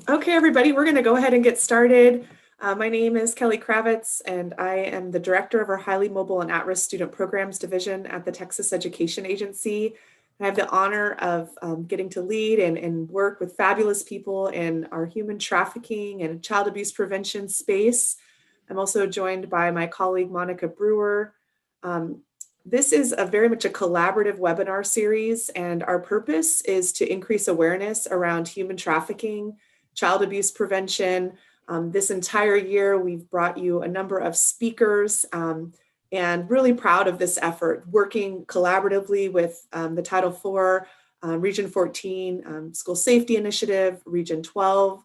Okay, everybody, we're going to go ahead and get started. My name is Kelly Kravitz, and I am the director of our Highly Mobile and At-Risk Student Programs Division at the Texas Education Agency. I have the honor of getting to lead and work with fabulous people in our human trafficking and child abuse prevention space. I'm also joined by my colleague, Monica Brewer. This is very much a collaborative webinar series, and our purpose is to increase awareness around human trafficking, child abuse prevention. This entire year, we've brought you a number of speakers and really proud of this effort, working collaboratively with the Title IV, Region 14 School Safety Initiative, Region 12,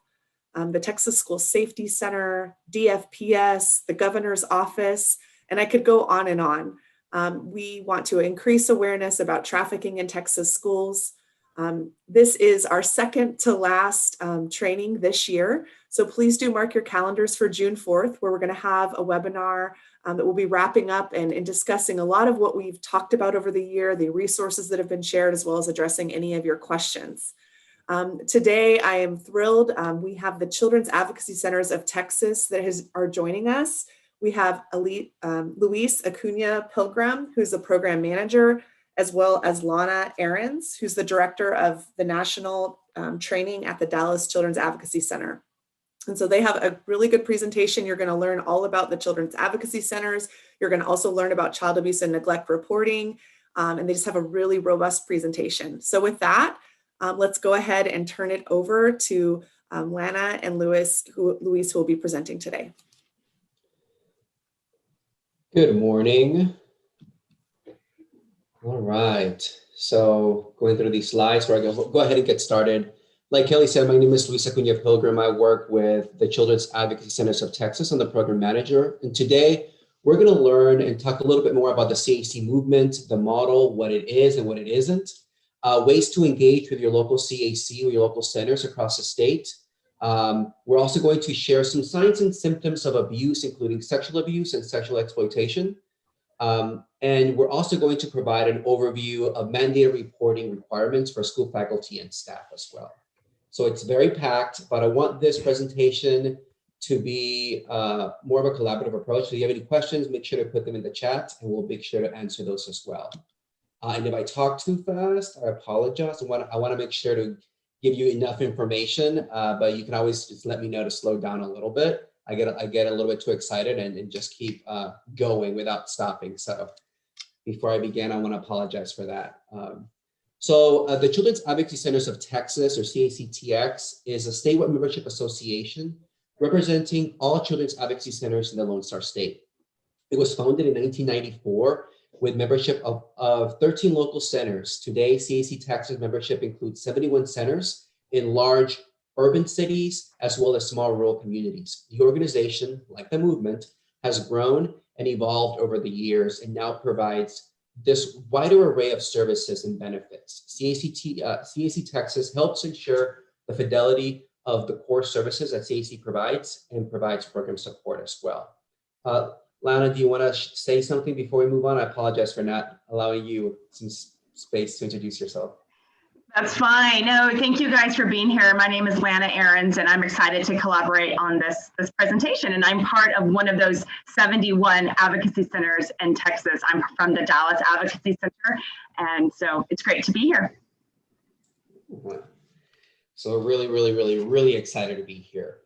the Texas School Safety Center, DFPS, the Governor's Office, and I could go on and on. We want to increase awareness about trafficking in Texas schools. This is our second to last training this year. So please do mark your calendars for June 4th, where we're going to have a webinar that will be wrapping up and discussing a lot of what we've talked about over the year, the resources that have been shared, as well as addressing any of your questions. Today, I am thrilled. We have the Children's Advocacy Centers of Texas that are joining us. We have Luis Acuna Pilgrim, who's the program manager, as well as Lana Ahrens, who's the director of the national training at the Dallas Children's Advocacy Center. And so they have a really good presentation. You're going to learn all about the Children's Advocacy Centers. You're going to also learn about child abuse and neglect reporting. And they just have a really robust presentation. So with that, let's go ahead and turn it over to Lana and Luis, who will be presenting today. Good morning. All right, so going through these slides, so I go ahead and get started. Like Kelly said, my name is Luis Acuna Pilgrim. I work with the Children's Advocacy Centers of Texas. I'm the program manager. And today we're going to learn and talk a little bit more about the CAC movement, the model, what it is and what it isn't, ways to engage with your local CAC or your local centers across the state. We're also going to share some signs and symptoms of abuse, including sexual abuse and sexual exploitation. And we're also going to provide an overview of mandated reporting requirements for school faculty and staff as well. So it's very packed, but I want this presentation to be more of a collaborative approach. So if you have any questions, make sure to put them in the chat and we'll make sure to answer those as well. And if I talk too fast, I apologize. I want to make sure to give you enough information, but you can always just let me know to slow down a little bit. I get a little bit too excited and just keep going without stopping. So before I begin, I want to apologize for that. So the Children's Advocacy Centers of Texas, or CACTX, is a statewide membership association representing all children's advocacy centers in the Lone Star State. It was founded in 1994 with membership of 13 local centers. Today, CAC Texas membership includes 71 centers in large urban cities, as well as small rural communities. The organization, like the movement, has grown and evolved over the years and now provides this wider array of services and benefits. CAC Texas helps ensure the fidelity of the core services that CAC provides and provides program support as well. Lana, do you want to say something before we move on? I apologize for not allowing you some space to introduce yourself. That's fine. No, thank you guys for being here. My name is Lana Ahrens, and I'm excited to collaborate on this presentation. And I'm part of one of those 71 advocacy centers in Texas. I'm from the Dallas Advocacy Center, and so it's great to be here. So really excited to be here.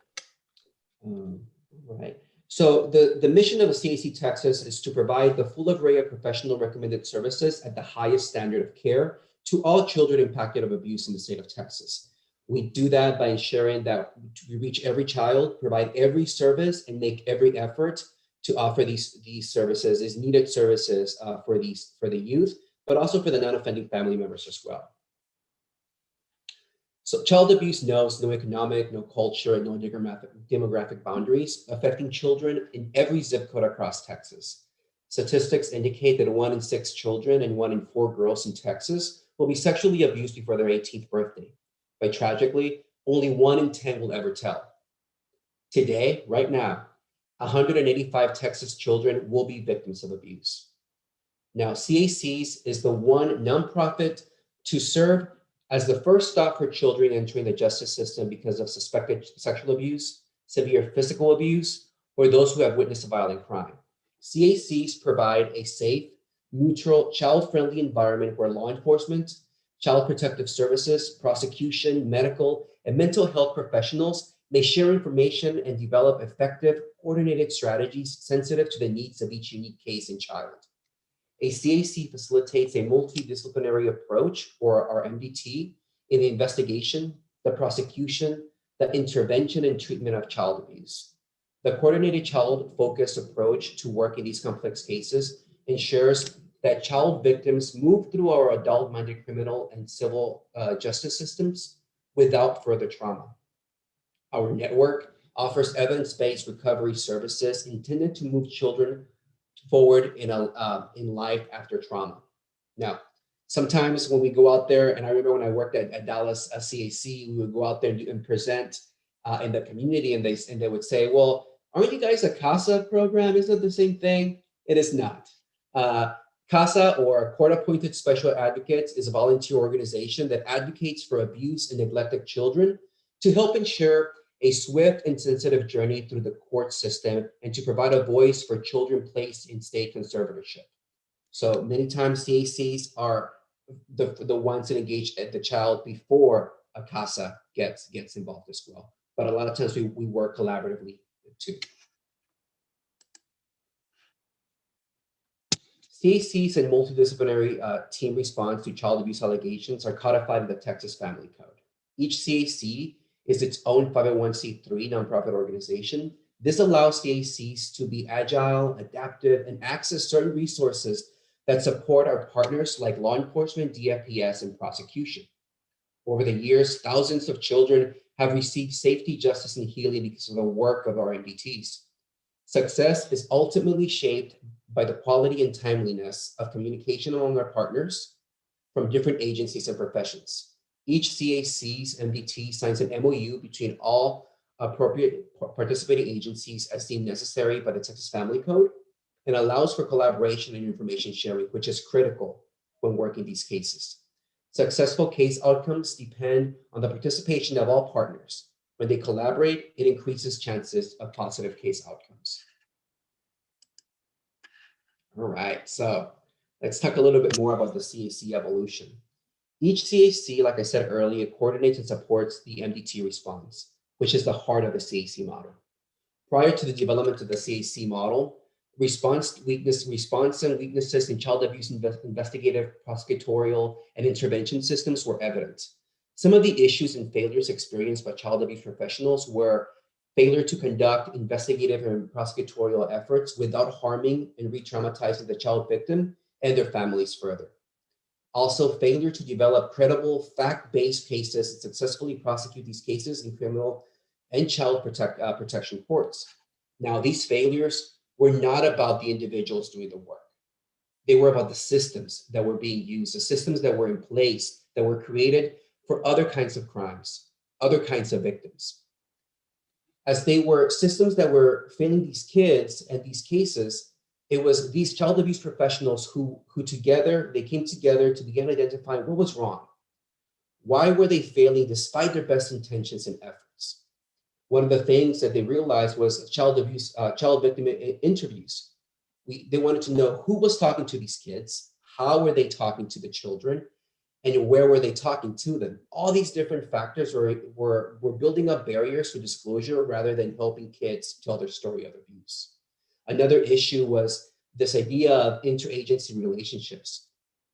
Right. So the mission of the CAC Texas is to provide the full array of professional recommended services at the highest standard of care to all children impacted of abuse in the state of Texas. We do that by ensuring that we reach every child, provide every service, and make every effort to offer these services, these needed services for the youth, but also for the non-offending family members as well. So child abuse knows no economic, no culture, and no demographic boundaries, affecting children in every zip code across Texas. Statistics indicate that 1 in 6 children and 1 in 4 girls in Texas will be sexually abused before their 18th birthday. But tragically, only 1 in 10 will ever tell. Today, right now, 185 Texas children will be victims of abuse. Now, CACs is the one nonprofit to serve as the first stop for children entering the justice system because of suspected sexual abuse, severe physical abuse, or those who have witnessed a violent crime. CACs provide a safe, neutral, child-friendly environment where law enforcement, child protective services, prosecution, medical, and mental health professionals may share information and develop effective, coordinated strategies sensitive to the needs of each unique case and child. A CAC facilitates a multidisciplinary approach, or our MDT, in the investigation, the prosecution, the intervention and treatment of child abuse. The coordinated child-focused approach to work in these complex cases ensures that child victims move through our adult-minded criminal and civil justice systems without further trauma. Our network offers evidence-based recovery services intended to move children forward in life after trauma. Now, sometimes when we go out there, and I remember when I worked at Dallas CAC, we would go out there and present in the community, and they would say, "Well, aren't you guys a CASA program? Isn't it the same thing?" It is not. CASA, or Court-Appointed Special Advocates, is a volunteer organization that advocates for abused and neglected children to help ensure a swift and sensitive journey through the court system and to provide a voice for children placed in state conservatorship. So many times CACs are the ones that engage at the child before a CASA gets involved as well. But a lot of times we work collaboratively too. CACs and multidisciplinary team response to child abuse allegations are codified in the Texas Family Code. Each CAC is its own 501c3 nonprofit organization. This allows CACs to be agile, adaptive, and access certain resources that support our partners like law enforcement, DFPS, and prosecution. Over the years, thousands of children have received safety, justice, and healing because of the work of our MDTs. Success is ultimately shaped by the quality and timeliness of communication among our partners from different agencies and professions. Each CAC's MDT signs an MOU between all appropriate participating agencies as deemed necessary by the Texas Family Code and allows for collaboration and information sharing, which is critical when working these cases. Successful case outcomes depend on the participation of all partners. When they collaborate, it increases chances of positive case outcomes. All right, so let's talk a little bit more about the CAC evolution. Each CAC, like I said earlier, coordinates and supports the MDT response, which is the heart of the CAC model. Prior to the development of the CAC model, response and weaknesses in child abuse investigative, prosecutorial, and intervention systems were evident. Some of the issues and failures experienced by child abuse professionals were failure to conduct investigative and prosecutorial efforts without harming and re-traumatizing the child victim and their families further. Also, failure to develop credible, fact-based cases and successfully prosecute these cases in criminal and child protection courts. Now, these failures were not about the individuals doing the work. They were about the systems that were being used, the systems that were in place, that were created for other kinds of crimes, other kinds of victims. As they were systems that were failing these kids and these cases, it was these child abuse professionals who together, they came together to begin identifying what was wrong. Why were they failing despite their best intentions and efforts? One of the things that they realized was child victim interviews. They wanted to know who was talking to these kids, how were they talking to the children, and where were they talking to them? All these different factors were building up barriers for disclosure rather than helping kids tell their story of abuse. Another issue was this idea of interagency relationships.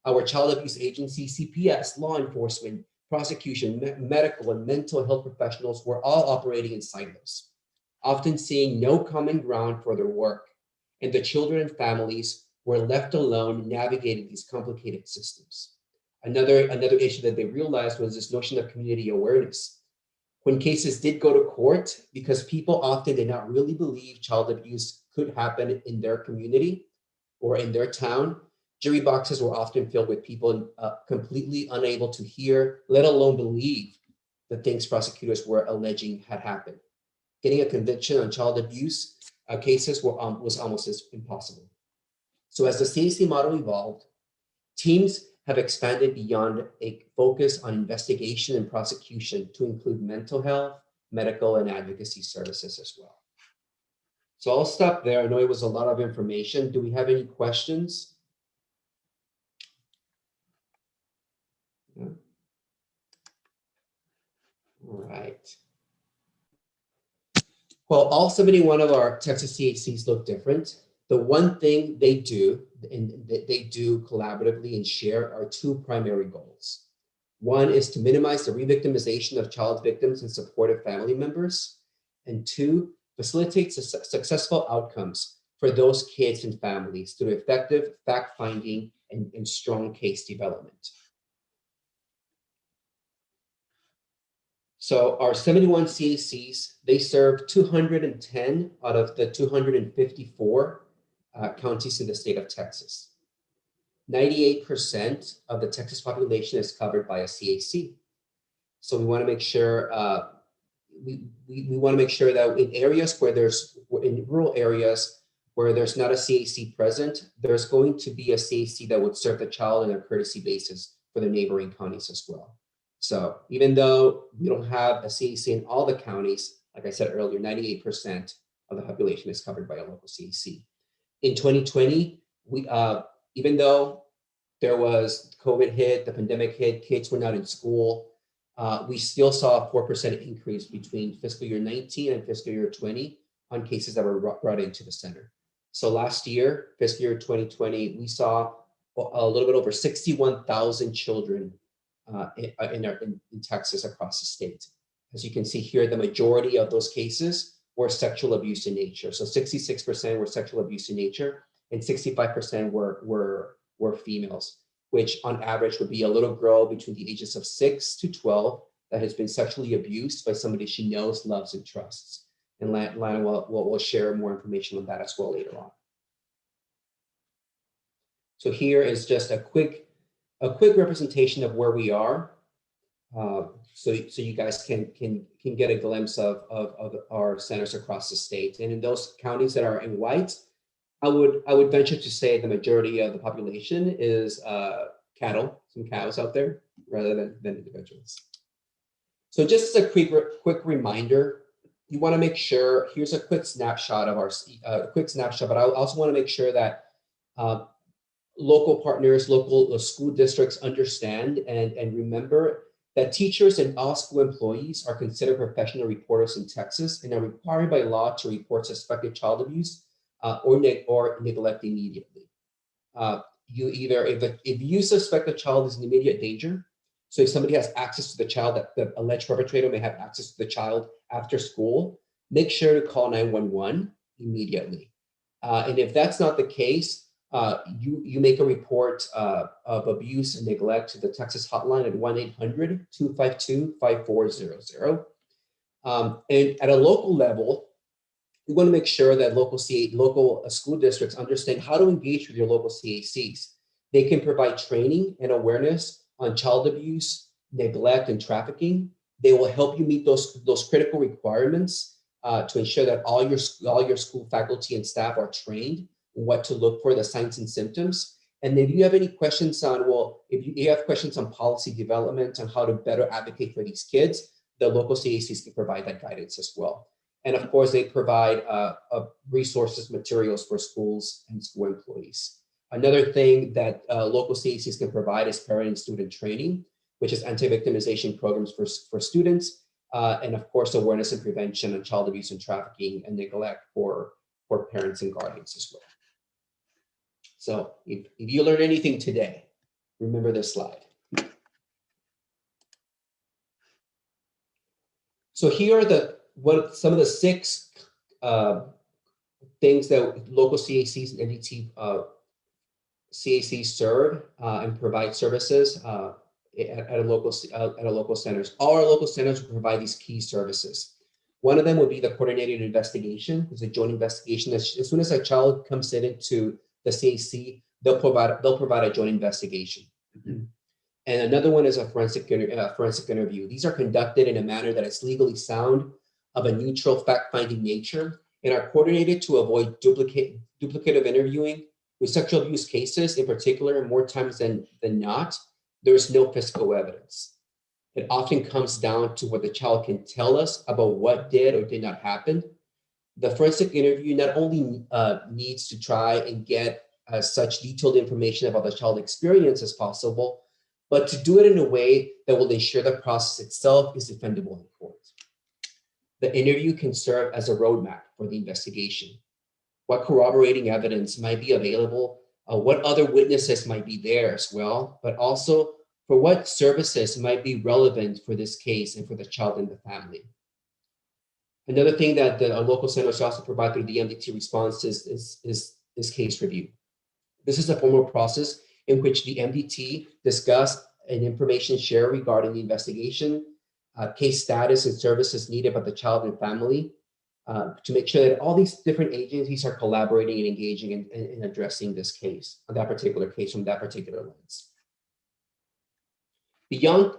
Our child abuse agency, CPS, law enforcement, prosecution, medical, and mental health professionals were all operating in silos, often seeing no common ground for their work, and the children and families were left alone navigating these complicated systems. Another issue that they realized was this notion of community awareness. When cases did go to court, because people often did not really believe child abuse could happen in their community or in their town, jury boxes were often filled with people completely unable to hear, let alone believe the things prosecutors were alleging had happened. Getting a conviction on child abuse cases was almost as impossible. So as the CAC model evolved, teams have expanded beyond a focus on investigation and prosecution to include mental health, medical, and advocacy services as well. So I'll stop there. I know it was a lot of information. Do we have any questions? Yeah. All right. Well, all 71 of our Texas CACs look different. The one thing they do, and they do collaboratively and share, are two primary goals. One is to minimize the re-victimization of child victims and supportive family members. And two, facilitate successful outcomes for those kids and families through effective fact-finding and strong case development. So our 71 CACs, they serve 210 out of the 254 counties in the state of Texas. 98% of the Texas population is covered by a CAC. So we want to make sure we want to make sure that in areas where in rural areas where there's not a CAC present, there's going to be a CAC that would serve the child on a courtesy basis for the neighboring counties as well. So even though we don't have a CAC in all the counties, like I said earlier, 98% of the population is covered by a local CAC. In 2020, even though there was COVID hit, the pandemic hit, kids were not in school, we still saw a 4% increase between fiscal year 19 and fiscal year 20 on cases that were brought into the center. So last year, fiscal year 2020, we saw a little bit over 61,000 children in Texas across the state. As you can see here, the majority of those cases were sexual abuse in nature. So 66% were sexual abuse in nature, and 65% were females, which on average would be a little girl between the ages of 6 to 12 that has been sexually abused by somebody she knows, loves, and trusts. And Lana will share more information on that as well later on. So here is just a quick representation of where we are, so you guys can get a glimpse of our centers across the state. And in those counties that are in white, I would venture to say the majority of the population is cattle, some cows out there, rather than individuals. So just as a quick reminder, you want to make sure, here's a quick snapshot of our but I also want to make sure that local partners, local school districts understand and remember that teachers and all school employees are considered professional reporters in Texas and are required by law to report suspected child abuse or neglect immediately. If you suspect a child is in immediate danger, so if somebody has access to the child, that the alleged perpetrator may have access to the child after school, make sure to call 911 immediately. And if that's not the case, you make a report of abuse and neglect to the Texas hotline at 1-800-252-5400. And at a local level, we want to make sure that local school districts understand how to engage with your local CACs. They can provide training and awareness on child abuse, neglect, and trafficking. They will help you meet those critical requirements to ensure that all your school faculty and staff are trained on what to look for, the signs and symptoms. And if you have any questions on, if you have questions on policy development on how to better advocate for these kids, the local CACs can provide that guidance as well. And of course, they provide resources, materials for schools and school employees. Another thing that local CACs can provide is parent and student training, which is anti-victimization programs for students, and of course, awareness and prevention of child abuse and trafficking and neglect for parents and guardians as well. So if you learn anything today, remember this slide. So here are some of the 6 things that local CACs and NDT CACs serve and provide services at a local centers. All our local centers will provide these key services. One of them would be the coordinated investigation. It's a joint investigation. As soon as a child comes into the CAC, they'll provide a joint investigation. And another one is a forensic interview. These are conducted in a manner that is legally sound, of a neutral fact-finding nature, and are coordinated to avoid duplicative interviewing With sexual abuse cases in particular, more times than not, there's no physical evidence. It often comes down to what the child can tell us about what did or did not happen. The forensic interview not only needs to try and get such detailed information about the child experience as possible, but to do it in a way that will ensure the process itself is defendable in court. The interview can serve as a roadmap for the investigation. What corroborating evidence might be available, what other witnesses might be there as well, but also for what services might be relevant for this case and for the child and the family. Another thing that the local centers also provide through the MDT response is case review. This is a formal process in which the MDT discuss and information share regarding the investigation, case status and services needed by the child and family, to make sure that all these different agencies are collaborating and engaging in addressing this case, on that particular case from that particular lens. Beyond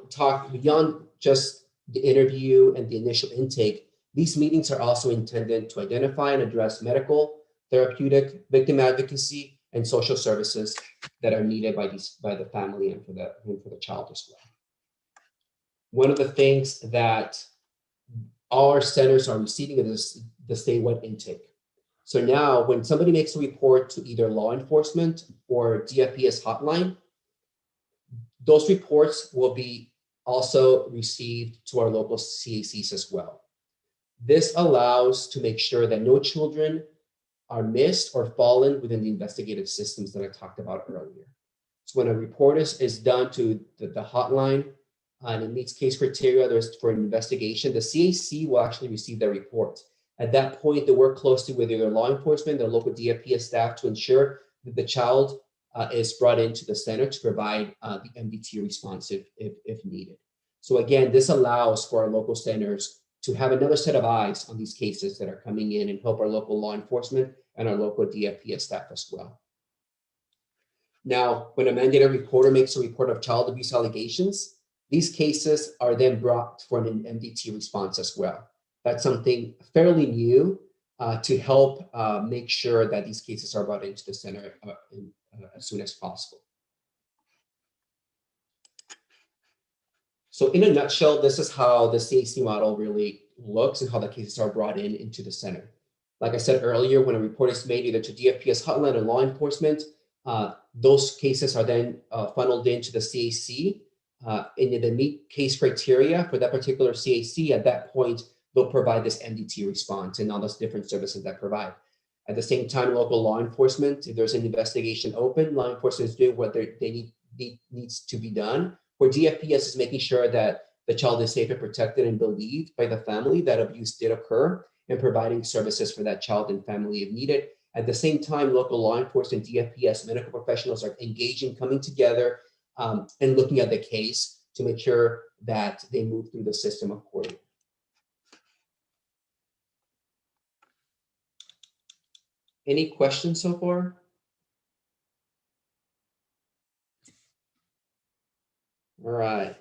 just the interview and the initial intake, these meetings are also intended to identify and address medical, therapeutic, victim advocacy, and social services that are needed by the family and for the child as well. One of the things that all our centers are receiving is the statewide intake. So now when somebody makes a report to either law enforcement or DFPS hotline, those reports will be also received to our local CACs as well. This allows to make sure that no children are missed or fallen within the investigative systems that I talked about earlier. So when a report is done to the hotline and it meets case criteria for an investigation, the CAC will actually receive their report. At that point, they work closely with either law enforcement or local DFPS staff to ensure that the child is brought into the center to provide the MDT response if needed. So again, this allows for our local centers to have another set of eyes on these cases that are coming in and help our local law enforcement and our local DFPS staff as well. Now, when a mandated reporter makes a report of child abuse allegations, these cases are then brought for an MDT response as well. That's something fairly new to help make sure that these cases are brought into the center as soon as possible. So in a nutshell, this is how the CAC model really looks and how the cases are brought into the center. Like I said earlier, when a report is made either to DFPS hotline or law enforcement, those cases are then funneled into the CAC. And if they meet case criteria for that particular CAC, at that point, they'll provide this MDT response and all those different services that provide. At the same time, local law enforcement, if there's an investigation open, law enforcement is doing what needs to be done. Where DFPS is making sure that the child is safe and protected and believed by the family that abuse did occur and providing services for that child and family if needed. At the same time, local law enforcement, DFPS, medical professionals are engaging, coming together and looking at the case to make sure that they move through the system accordingly. Any questions so far? All right.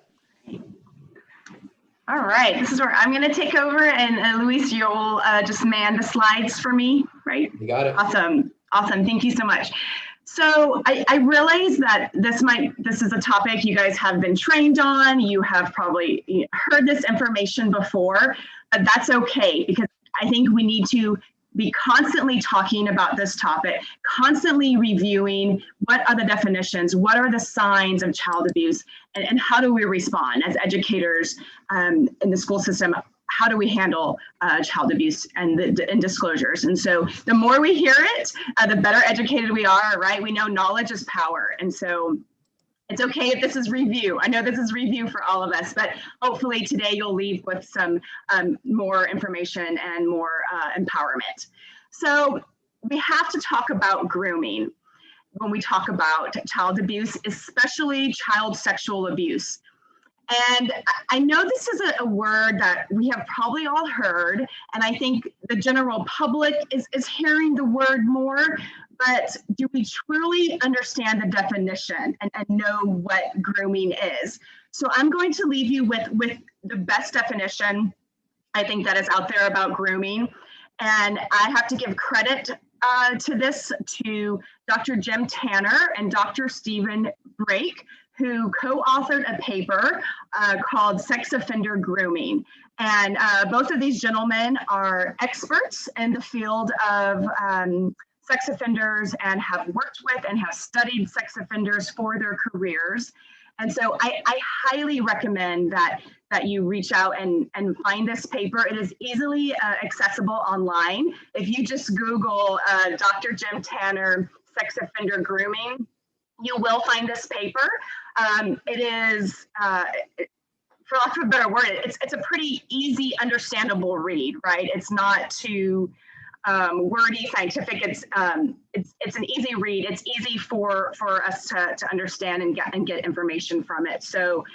All right, this is where I'm going to take over, and Luis, you'll just man the slides for me, right? You got it. Awesome, awesome. Thank you so much. So I realize that this is a topic you guys have been trained on. You have probably heard this information before, but that's okay, because I think we need to be constantly talking about this topic, constantly reviewing what are the definitions, what are the signs of child abuse, and how do we respond as educators in the school system? How do we handle child abuse and disclosures? And so the more we hear it, the better educated we are, right? We know knowledge is power. And so it's okay if this is review. I know this is review for all of us, but hopefully today you'll leave with some more information and more empowerment. So we have to talk about grooming when we talk about child abuse, especially child sexual abuse. And I know this is a word that we have probably all heard, and I think the general public is hearing the word more, but do we truly understand the definition and know what grooming is? So I'm going to leave you with the best definition I think that is out there about grooming. And I have to give credit to Dr. Jim Tanner and Dr. Stephen Brake, who co-authored a paper called Sex Offender Grooming. And both of these gentlemen are experts in the field of sex offenders and have worked with and have studied sex offenders for their careers. And so I highly recommend that you reach out and find this paper. It is easily accessible online. If you just Google Dr. Jim Tanner, sex offender grooming, you will find this paper. It is, for lack of a better word, it's a pretty easy, understandable read, right? It's not too wordy, scientific. It's an easy read. It's easy for us to understand and get information from it. So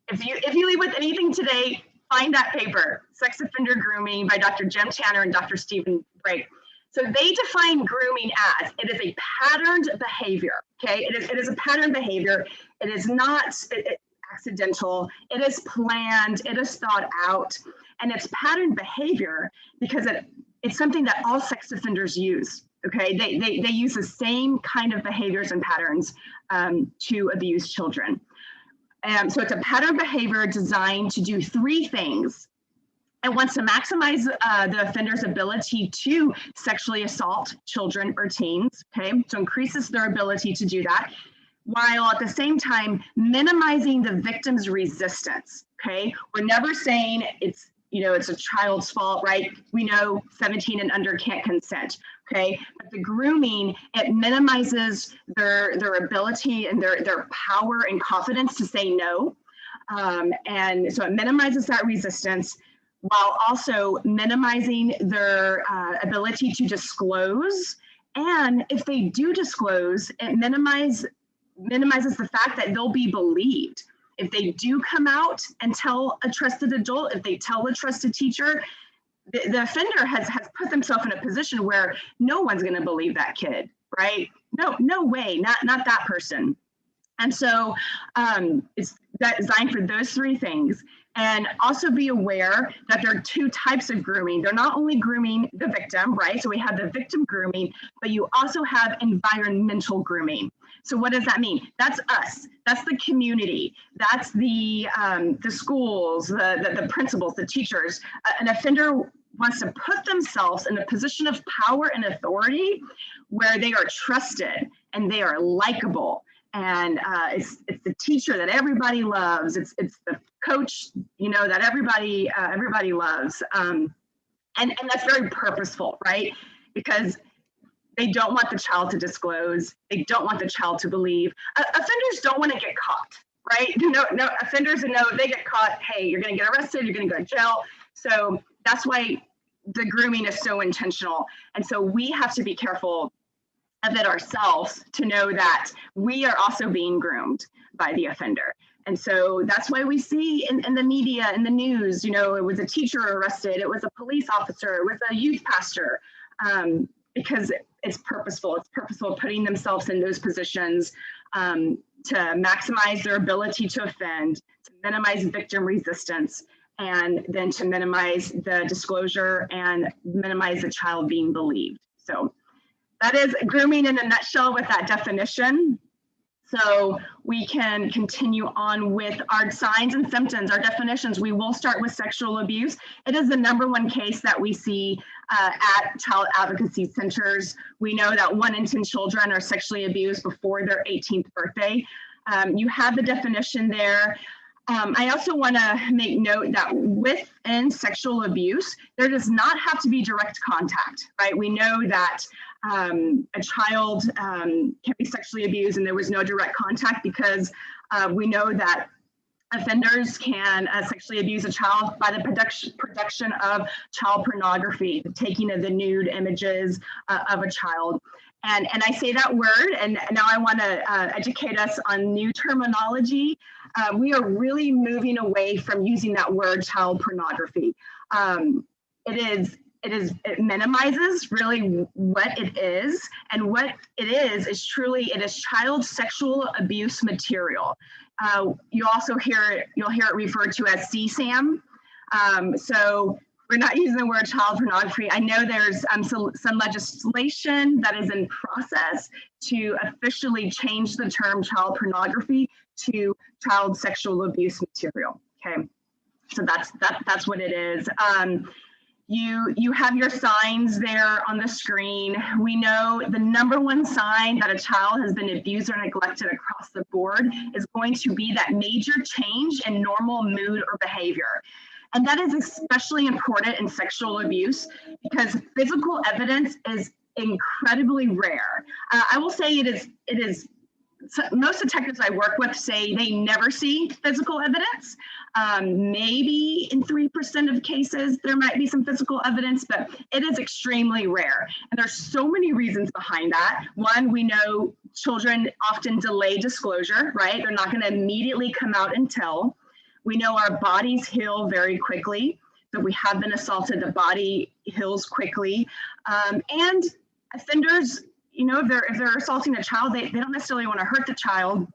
if you leave with anything today, find that paper, Sex Offender Grooming by Dr. Jim Tanner and Dr. Stephen Brake. So they define grooming as, it is a patterned behavior, okay? It is a patterned behavior. It is not accidental. It is planned. It is thought out. And it's patterned behavior because it's something that all sex offenders use, okay? They use the same kind of behaviors and patterns to abuse children. So it's a pattern behavior designed to do three things. It wants to maximize the offender's ability to sexually assault children or teens, okay? So increases their ability to do that, while at the same time minimizing the victim's resistance, okay? We're never saying it's a child's fault, right? We know 17 and under can't consent, okay? But the grooming, it minimizes their ability and their power and confidence to say no. And so it minimizes that resistance while also minimizing their ability to disclose. And if they do disclose, it minimizes the fact that they'll be believed. If they do come out and tell a trusted adult, if they tell a trusted teacher, the offender has put themselves in a position where no one's going to believe that kid, right? No way, not that person. And so it's designed for those three things. And also be aware that there are two types of grooming. They're not only grooming the victim, right? So we have the victim grooming, but you also have environmental grooming. So what does that mean? That's us. That's the community. That's the schools, the principals, the teachers. An offender wants to put themselves in a position of power and authority where they are trusted and they are likable. And it's the teacher that everybody loves. It's the coach, that everybody loves. And that's very purposeful, right? Because they don't want the child to disclose. They don't want the child to believe. Offenders don't want to get caught, right? No, offenders know if they get caught, hey, you're going to get arrested, you're going to go to jail. So that's why the grooming is so intentional. And so we have to be careful of it ourselves to know that we are also being groomed by the offender. And so that's why we see in the media, in the news, it was a teacher arrested, it was a police officer, it was a youth pastor, because it's purposeful. It's purposeful putting themselves in those positions to maximize their ability to offend, to minimize victim resistance, and then to minimize the disclosure and minimize the child being believed. So that is grooming in a nutshell with that definition. So we can continue on with our signs and symptoms, our definitions. We will start with sexual abuse. It is the #1 case that we see at child advocacy centers. We know that 1 in 10 children are sexually abused before their 18th birthday. You have the definition there. I also want to make note that within sexual abuse, there does not have to be direct contact, right? We know that a child can be sexually abused and there was no direct contact because we know that offenders can sexually abuse a child by the production of child pornography, the taking of the nude images of a child. And I say that word, and now I want to educate us on new terminology. We are really moving away from using that word child pornography. It minimizes really what it is, and what it is truly, it is child sexual abuse material. You'll hear it referred to as CSAM. So we're not using the word child pornography. I know there's some legislation that is in process to officially change the term child pornography to child sexual abuse material. Okay, so that's what it is. You have your signs there on the screen. We know the #1 sign that a child has been abused or neglected across the board is going to be that major change in normal mood or behavior. And that is especially important in sexual abuse because physical evidence is incredibly rare. I will say it is. Most detectives I work with say they never see physical evidence. Maybe in 3% of cases, there might be some physical evidence, but it is extremely rare. And there's so many reasons behind that. One, we know children often delay disclosure, right? They're not going to immediately come out and tell. We know our bodies heal very quickly. So if we have been assaulted, the body heals quickly. And offenders, you know, if they're assaulting a child, they don't necessarily want to hurt the child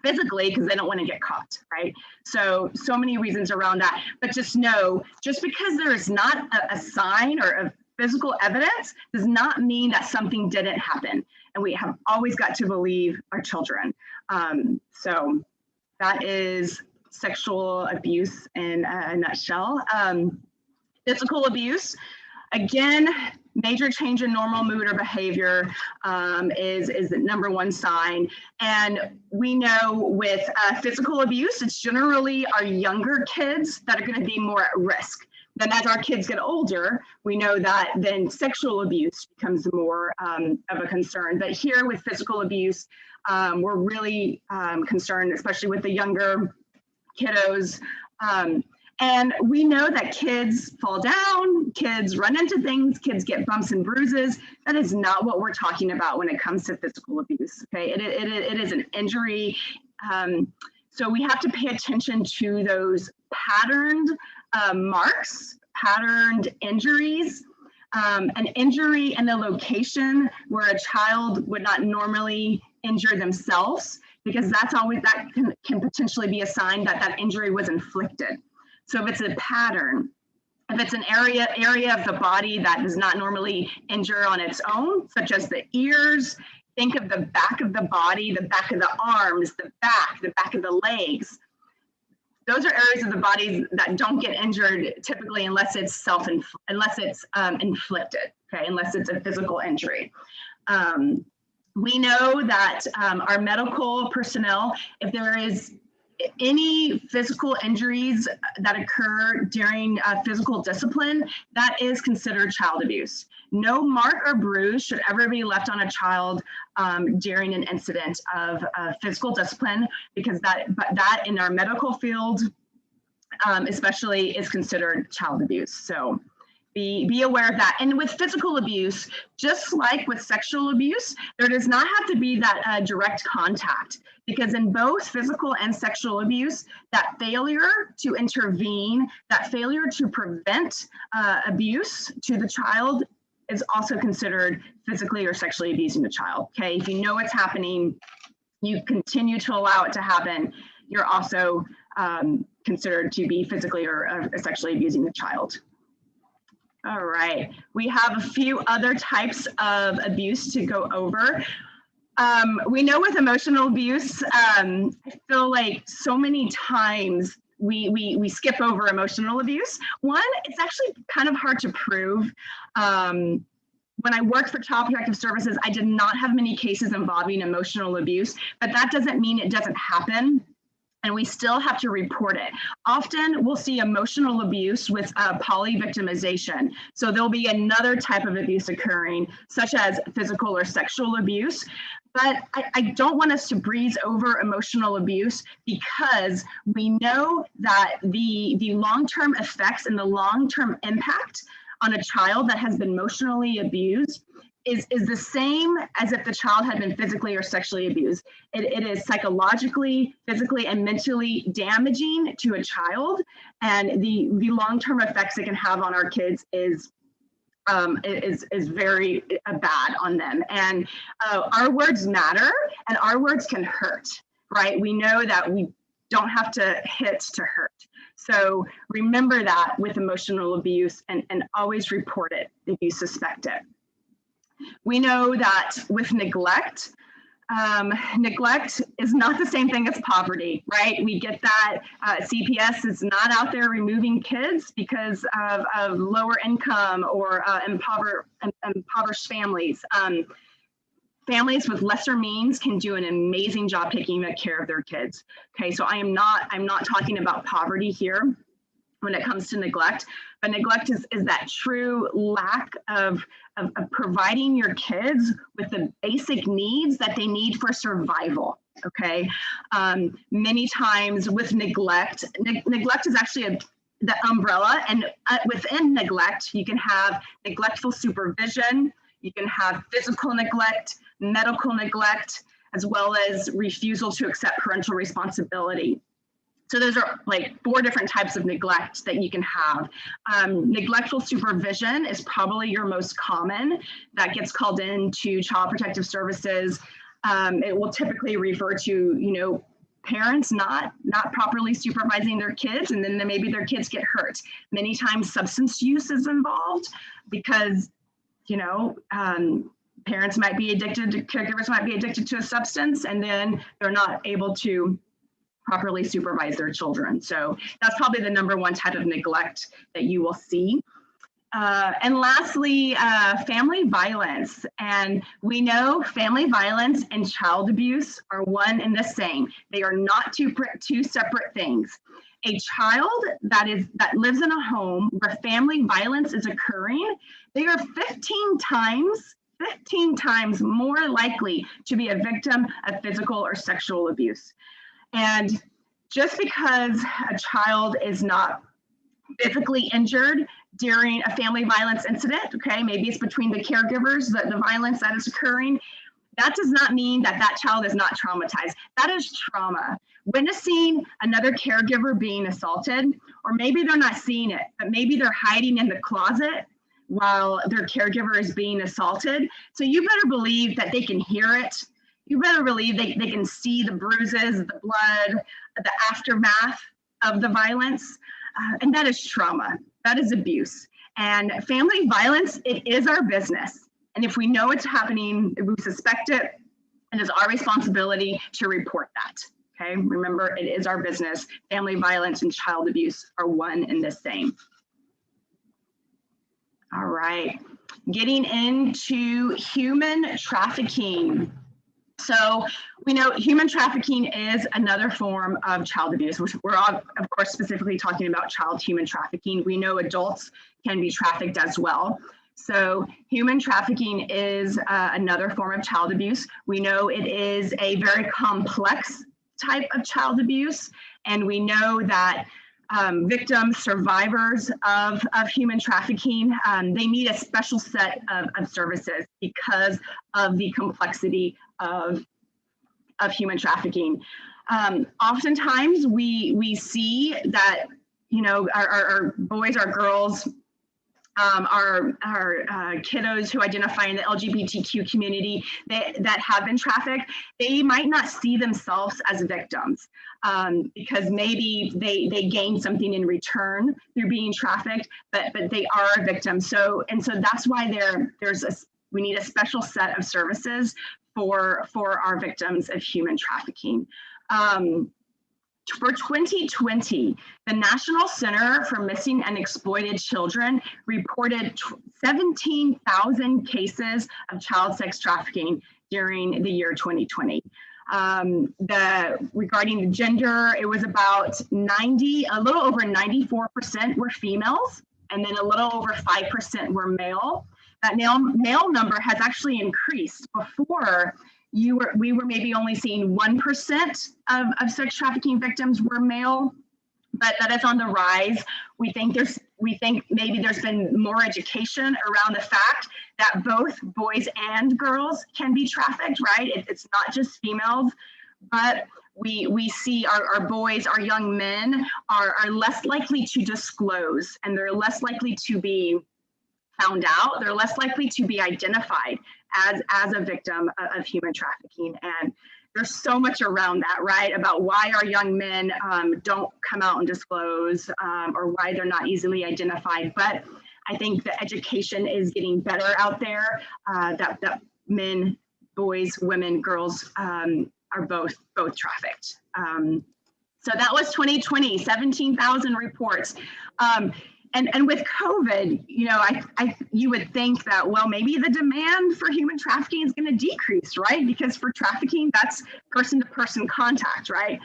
physically because they don't want to get caught, right? So many reasons around that. But just know, just because there is not a sign or a physical evidence does not mean that something didn't happen. And we have always got to believe our children. So that is sexual abuse in a nutshell. Physical abuse, again, major change in normal mood or behavior is the #1 sign. And we know with physical abuse, it's generally our younger kids that are going to be more at risk. Then as our kids get older, we know that then sexual abuse becomes more of a concern. But here with physical abuse, we're really concerned, especially with the younger kiddos. And we know that kids fall down, kids run into things, kids get bumps and bruises. That is not what we're talking about when it comes to physical abuse, okay? It is an injury. So we have to pay attention to those patterned marks, patterned injuries, an injury in a location where a child would not normally injure themselves, because that's always, that can potentially be a sign that that injury was inflicted. So if it's a pattern, if it's an area of the body that does not normally injure on its own, such as the ears, think of the back of the body, the back of the arms, the back of the legs. Those are areas of the body that don't get injured typically unless it's inflicted, okay, unless it's a physical injury. We know that our medical personnel, if there is any physical injuries that occur during physical discipline, that is considered child abuse. No mark or bruise should ever be left on a child during an incident of physical discipline, because that in our medical field, especially, is considered child abuse. So be aware of that. And with physical abuse, just like with sexual abuse, there does not have to be that direct contact, because in both physical and sexual abuse, that failure to intervene, that failure to prevent abuse to the child is also considered physically or sexually abusing the child, okay? If you know it's happening, you continue to allow it to happen, you're also considered to be physically or sexually abusing the child. All right, we have a few other types of abuse to go over. We know with emotional abuse, I feel like so many times we skip over emotional abuse. One, it's actually kind of hard to prove. When I worked for Child Protective Services, I did not have many cases involving emotional abuse, but that doesn't mean it doesn't happen. And we still have to report it. Often we'll see emotional abuse with polyvictimization. So there'll be another type of abuse occurring, such as physical or sexual abuse. But I don't want us to breeze over emotional abuse, because we know that the long-term effects and the long-term impact on a child that has been emotionally abused is the same as if the child had been physically or sexually abused. It is psychologically, physically, and mentally damaging to a child, and the long-term effects it can have on our kids is very bad on them. And our words matter, and our words can hurt, right? We know that we don't have to hit to hurt. So remember that with emotional abuse, and always report it if you suspect it. We know that with neglect, neglect is not the same thing as poverty, right? We get that. CPS is not out there removing kids because of lower income or impoverished families. Families with lesser means can do an amazing job taking care of their kids. Okay, so I'm not talking about poverty here when it comes to neglect, but neglect is that true lack of providing your kids with the basic needs that they need for survival. Okay, many times with neglect, neglect is actually the umbrella, and within neglect, you can have neglectful supervision, you can have physical neglect, medical neglect, as well as refusal to accept parental responsibility. So those are like 4 different types of neglect that you can have. Neglectful supervision is probably your most common. That gets called into Child Protective Services. It will typically refer to, parents not properly supervising their kids, and then maybe their kids get hurt. Many times substance use is involved because, parents might be addicted to, caregivers might be addicted to a substance, and then they're not able to properly supervise their children. So that's probably the #1 type of neglect that you will see. And lastly, family violence. And we know family violence and child abuse are one and the same. They are not two separate things. A child that lives in a home where family violence is occurring, they are 15 times more likely to be a victim of physical or sexual abuse. And just because a child is not physically injured during a family violence incident, okay, maybe it's between the caregivers, the violence that is occurring, that does not mean that child is not traumatized. That is trauma. Witnessing another caregiver being assaulted, or maybe they're not seeing it, but maybe they're hiding in the closet while their caregiver is being assaulted. So you better believe that they can hear it. You better believe they can see the bruises, the blood, the aftermath of the violence. And that is trauma. That is abuse. And family violence, it is our business. And if we know it's happening, if we suspect it, it is our responsibility to report that. Okay, remember, it is our business. Family violence and child abuse are one and the same. All right, getting into human trafficking. So we know human trafficking is another form of child abuse, which we're all, of course, specifically talking about child human trafficking. We know adults can be trafficked as well. So human trafficking is another form of child abuse. We know it is a very complex type of child abuse, and we know that victims, survivors of human trafficking, they need a special set of services because of the complexity of human trafficking. Oftentimes we see that, our boys, our girls, our kiddos who identify in the LGBTQ community that have been trafficked, they might not see themselves as victims because maybe they gain something in return through being trafficked, but they are a victim. So that's why we need a special set of services for our victims of human trafficking. For 2020, the National Center for Missing and Exploited Children reported 17,000 cases of child sex trafficking during the year 2020. Regarding the gender, it was about a little over 94% were females, and then a little over 5% were male. That male number has actually increased. Before, we were maybe only seeing 1% of sex trafficking victims were male, but that is on the rise. We think maybe there's been more education around the fact that both boys and girls can be trafficked, right? It's not just females, but we see our boys, our young men are less likely to disclose, and they're less likely to be found out. They're less likely to be identified as a victim of human trafficking. And there's so much around that, right? About why our young men don't come out and disclose, or why they're not easily identified. But I think the education is getting better out there, that men, boys, women, girls are both trafficked. So that was 2020, 17,000 reports. And with COVID, you know, you would think that, well, maybe the demand for human trafficking is going to decrease, right? Because for trafficking, that's person-to-person contact, right?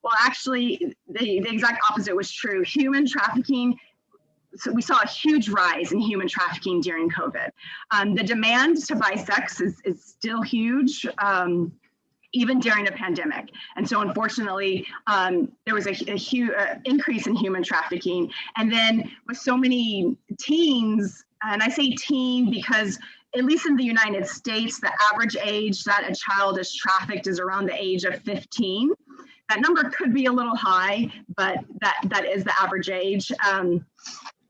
Well, actually, the exact opposite was true. Human trafficking, so we saw a huge rise in human trafficking during COVID. The demand to buy sex is still huge. Even during a pandemic. And so unfortunately, there was a huge increase in human trafficking. And then with so many teens, and I say teen because at least in the United States, the average age that a child is trafficked is around the age of 15. That number could be a little high, but that is the average age.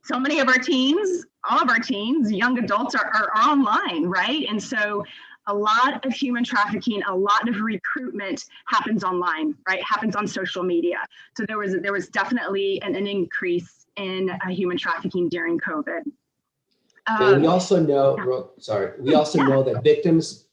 So many of our teens, all of our teens, young adults are online, right? And so a lot of human trafficking, a lot of recruitment happens online, right? Happens on social media. So there was definitely an increase in human trafficking during COVID. And we also know, know that victims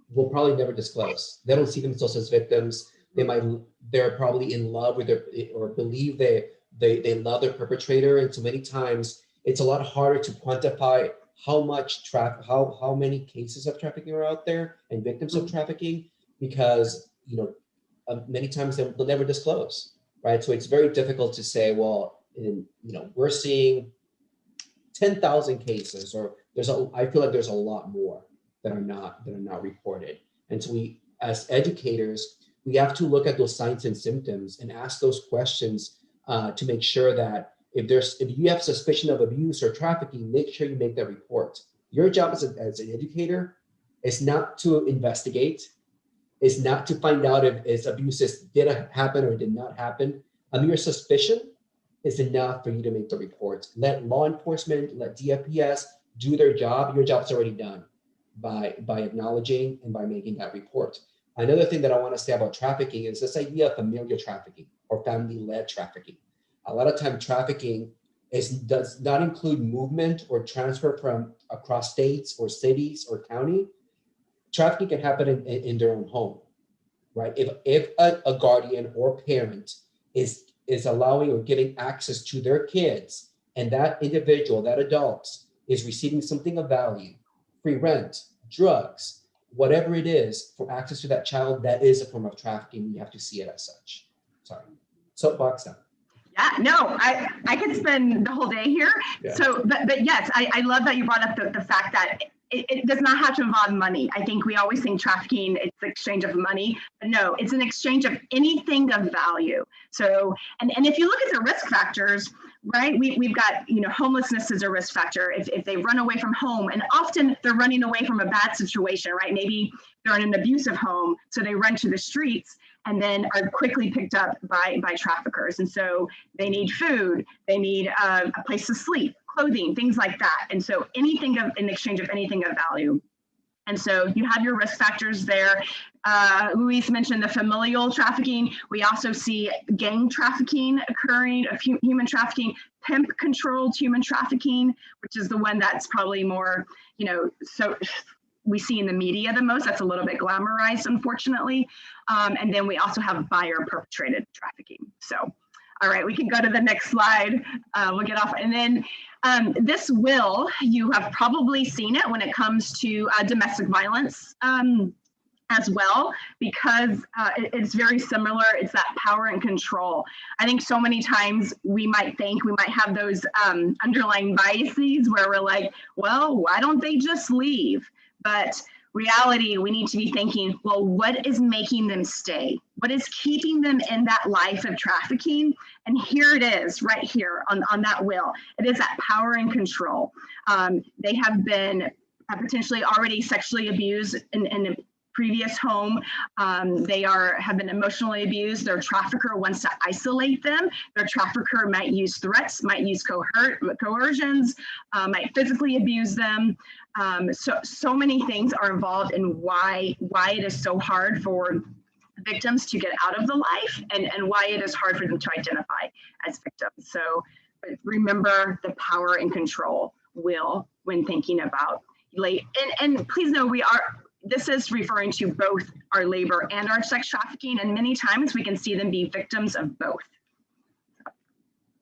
will probably never disclose. They don't see themselves as victims. They're probably in love with or believe they love their perpetrator. And so many times it's a lot harder to quantify how many cases of trafficking are out there and victims of trafficking, because many times they'll never disclose, right? So it's very difficult to say, well, we're seeing 10,000 cases, or I feel like there's a lot more that are not reported. And so we, as educators, we have to look at those signs and symptoms and ask those questions to make sure that if you have suspicion of abuse or trafficking, make sure you make that report. Your job as an educator is not to investigate, is not to find out if abuse did happen or did not happen. A mere suspicion is enough for you to make the report. Let law enforcement, let DFPS do their job. Your job's already done by acknowledging and by making that report. Another thing that I want to say about trafficking is this idea of familial trafficking or family-led trafficking. A lot of time trafficking does not include movement or transfer from across states or cities or county. Trafficking can happen in their own home, right? If a guardian or parent is allowing or getting access to their kids, and that individual, that adult, is receiving something of value, free rent, drugs, whatever it is, for access to that child, that is a form of trafficking. You have to see it as such. Sorry. Soapbox down. Yeah, no, I could spend the whole day here. Yeah. So, but yes, I love that you brought up the fact that it does not have to involve money. I think we always think trafficking, it's the exchange of money, but no, it's an exchange of anything of value. So, and if you look at the risk factors, right, we've got, homelessness is a risk factor. If they run away from home, and often they're running away from a bad situation, right? Maybe they're in an abusive home, so they run to the streets and then are quickly picked up by traffickers. And so they need food, they need a place to sleep, clothing, things like that. And so anything in exchange of anything of value. And so you have your risk factors there. Luis mentioned the familial trafficking. We also see gang trafficking occurring, of human trafficking, pimp-controlled human trafficking, which is the one that's probably more, so we see in the media the most. That's a little bit glamorized, unfortunately. And then we also have buyer-perpetrated trafficking. So, all right, we can go to the next slide. We'll get off. And then this will, you have probably seen it when it comes to domestic violence as well, because it's very similar. It's that power and control. I think so many times we might have those underlying biases where we're like, well, why don't they just leave? But reality, we need to be thinking, well, what is making them stay? What is keeping them in that life of trafficking? And here it is, right here on that wheel. It is that power and control. They have been potentially already sexually abused in a previous home. They have been emotionally abused. Their trafficker wants to isolate them. Their trafficker might use threats, might use coercions, might physically abuse them. So many things are involved in why it is so hard for victims to get out of the life, and why it is hard for them to identify as victims. So remember the power and control will when thinking about late, and please know this is referring to both our labor and our sex trafficking, and many times we can see them be victims of both.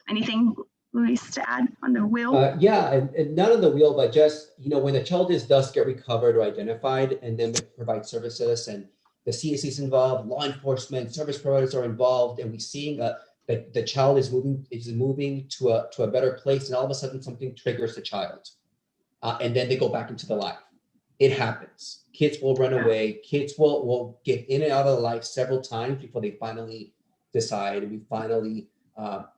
Anything, Luis, to add on the wheel? Yeah, and not on the wheel, but just, when the child does get recovered or identified, and then we provide services, and the CAC is involved, law enforcement, service providers are involved, and we're seeing that the child is moving to a better place, and all of a sudden something triggers the child, and then they go back into the life. It happens. Kids will run away. Kids will get in and out of the life several times before they finally decide, we finally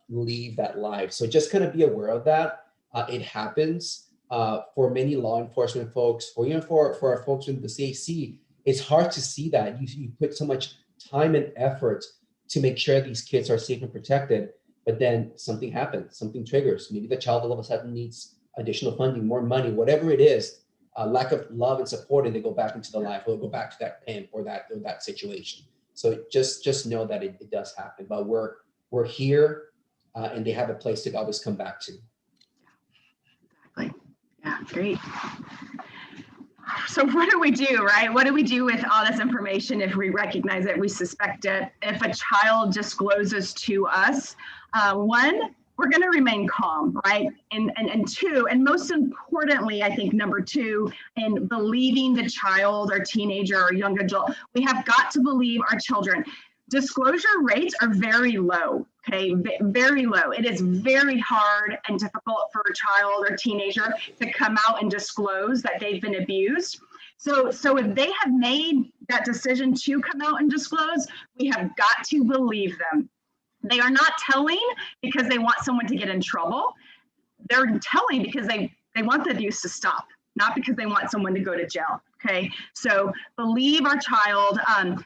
leave that life. So just kind of be aware of that. It happens for many law enforcement folks, or even for our folks in the CAC. It's hard to see that. You put so much time and effort to make sure these kids are safe and protected, but then something happens, something triggers. Maybe the child all of a sudden needs additional funding, more money, whatever it is, lack of love and support, and they go back into the life, or go back to that pimp or that situation. So just know that it does happen, but we're here, and they have a place to always come back to. Exactly. Yeah, great. So what do we do, right? What do we do with all this information if we recognize it, we suspect it? If a child discloses to us, one, we're going to remain calm, right? And two, and most importantly, I think number two, in believing the child or teenager or young adult, we have got to believe our children. Disclosure rates are very low, okay, very low. It is very hard and difficult for a child or teenager to come out and disclose that they've been abused. So if they have made that decision to come out and disclose, we have got to believe them. They are not telling because they want someone to get in trouble. They're telling because they want the abuse to stop, not because they want someone to go to jail. Okay, so believe our child.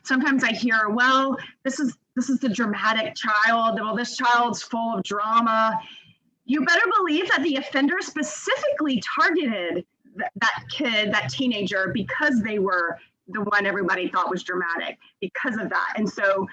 Sometimes I hear, well, this is the dramatic child. Well, this child's full of drama. You better believe that the offender specifically targeted that kid, that teenager, because they were the one everybody thought was dramatic because of that. And so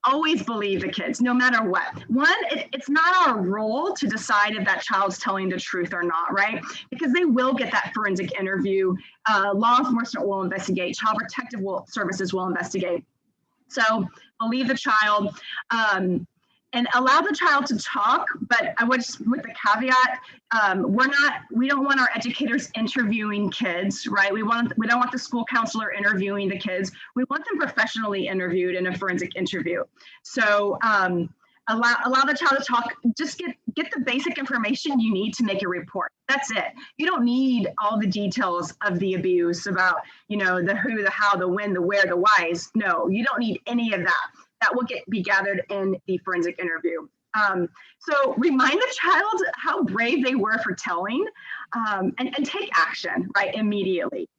always believe the kids, no matter what. One, it's not our role to decide if that child's telling the truth or not, right? Because they will get that forensic interview. Law enforcement will investigate. Child Protective Services will investigate. So believe the child and allow the child to talk. But I would just, with the caveat, we don't want our educators interviewing kids, right? We don't want the school counselor interviewing the kids. We want them professionally interviewed in a forensic interview. So allow the child to talk. Just get the basic information you need to make a report. That's it. You don't need all the details of the abuse about, the who, the how, the when, the where, the whys. No, you don't need any of that. That will be gathered in the forensic interview. So remind the child how brave they were for telling, and take action, right, immediately.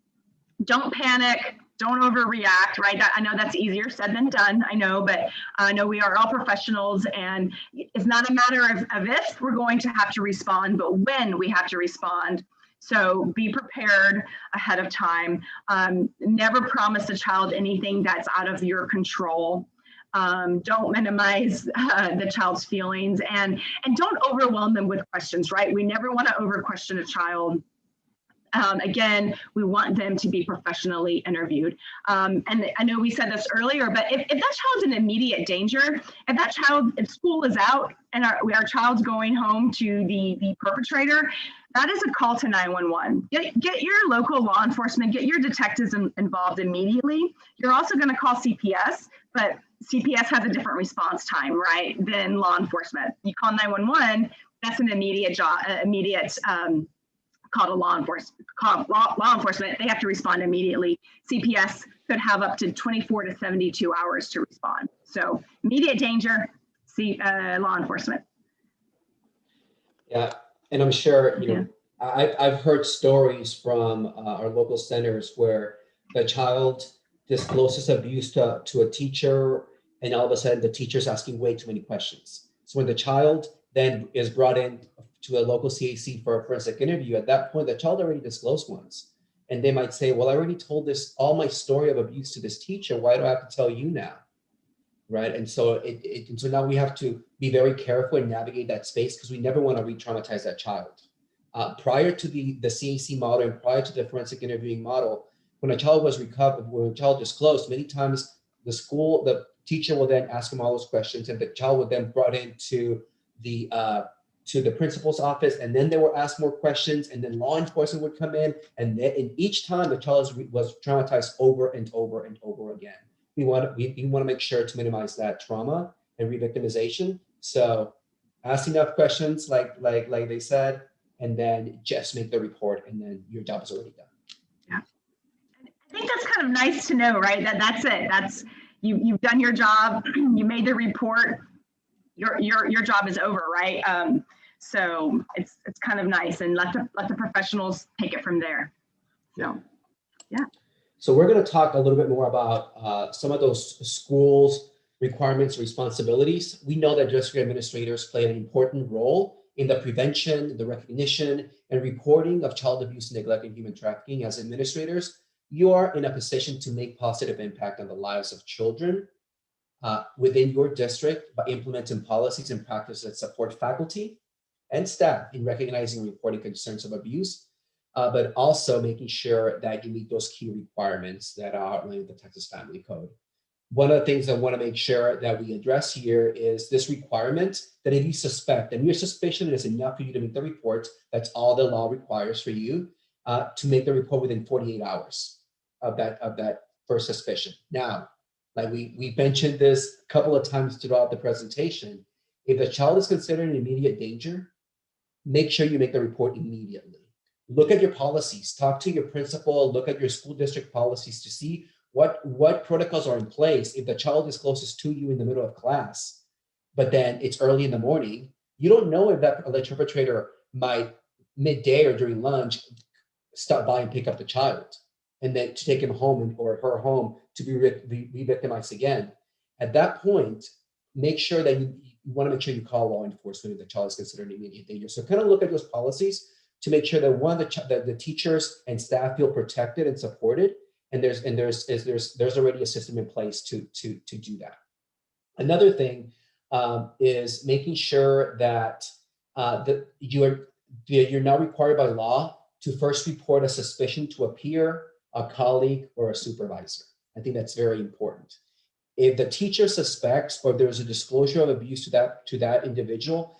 Don't panic, don't overreact, right? I know that's easier said than done, I know, but I know we are all professionals, and it's not a matter of if we're going to have to respond, but when we have to respond. So be prepared ahead of time. Never promise a child anything that's out of your control. Don't minimize the child's feelings, and don't overwhelm them with questions, right? We never want to over question a child. Again, we want them to be professionally interviewed. And I know we said this earlier, but if that child's in immediate danger, if school is out and our child's going home to the perpetrator, that is a call to 911. Get your local law enforcement, get your detectives involved immediately. You're also going to call CPS, but CPS has a different response time, right, than law enforcement. You call 911, that's an immediate call to law enforcement. They have to respond immediately. CPS could have up to 24 to 72 hours to respond. So immediate danger, law enforcement. Yeah, and I'm sure, I've heard stories from our local centers where the child discloses abuse to a teacher, and all of a sudden the teacher's asking way too many questions. So when the child then is brought in to a local CAC for a forensic interview, at that point, the child already disclosed once. And they might say, well, I already told all my story of abuse to this teacher. Why do I have to tell you now? right? And so and so now we have to be very careful and navigate that space because we never want to re-traumatize that child. Prior to the CAC model and prior to the forensic interviewing model, when a child was recovered, when a child disclosed, many times the teacher will then ask him all those questions, and the child would then brought into the principal's office, and then they were asked more questions, and then law enforcement would come in, and each time the child was traumatized over and over and over again. We want to make sure to minimize that trauma and re-victimization. So ask enough questions, like they said, and then just make the report, and then your job is already done. Yeah, I think that's kind of nice to know, right? That's it. That's you've done your job. You made the report. Your job is over, right? So it's kind of nice, and let the professionals take it from there. So, yeah. So we're going to talk a little bit more about some of those schools' requirements, responsibilities. We know that district administrators play an important role in the prevention, the recognition, and reporting of child abuse, neglect, and human trafficking. As administrators, you are in a position to make positive impact on the lives of children within your district by implementing policies and practices that support faculty and staff in recognizing and reporting concerns of abuse, but also making sure that you meet those key requirements that are outlined in the Texas Family Code. One of the things I want to make sure that we address here is this requirement that if you suspect, and your suspicion is enough for you to make the report, that's all the law requires for you to make the report within 48 hours of that first suspicion. Now, like we mentioned this a couple of times throughout the presentation, if the child is considered an immediate danger, make sure you make the report immediately. Look at your policies, talk to your principal, look at your school district policies to see what protocols are in place. If the child is closest to you in the middle of class, but then it's early in the morning, you don't know if the perpetrator might midday or during lunch stop by and pick up the child and then to take him home or her home to be re-victimized again. At that point, make sure that you want to make sure you call law enforcement if the child is considered an immediate danger. So kind of look at those policies to make sure that the teachers and staff feel protected and supported, and there's already a system in place to do that. Another thing is making sure that you're now required by law to first report a suspicion to a peer, a colleague, or a supervisor. I think that's very important. If the teacher suspects or there's a disclosure of abuse to that individual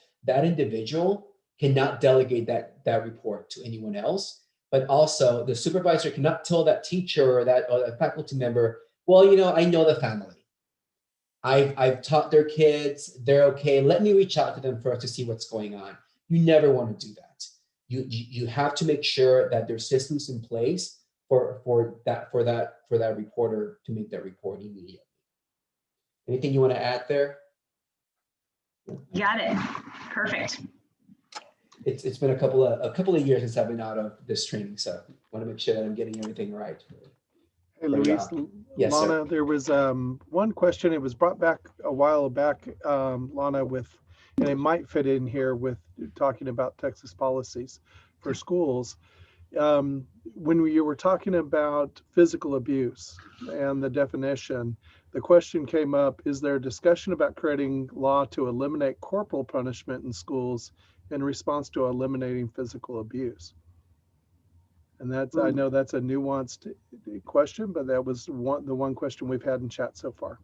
cannot delegate that report to anyone else. But also the supervisor cannot tell that teacher or that faculty member, well, I know the family. I've taught their kids, they're okay. Let me reach out to them first to see what's going on. You never want to do that. You have to make sure that there's systems in place for that reporter to make that report immediately. Anything you want to add there? Got it. Perfect. It's been a couple of years since I've been out of this training, so I want to make sure that I'm getting everything right. Hey, Luis, yes, Lana, sir. there was one question. It was brought back a while back, Lana, and it might fit in here with talking about Texas policies for schools. When you were talking about physical abuse and the definition, the question came up, is there a discussion about creating law to eliminate corporal punishment in schools in response to eliminating physical abuse? And that's, I know that's a nuanced question, but that was the one question we've had in chat so far.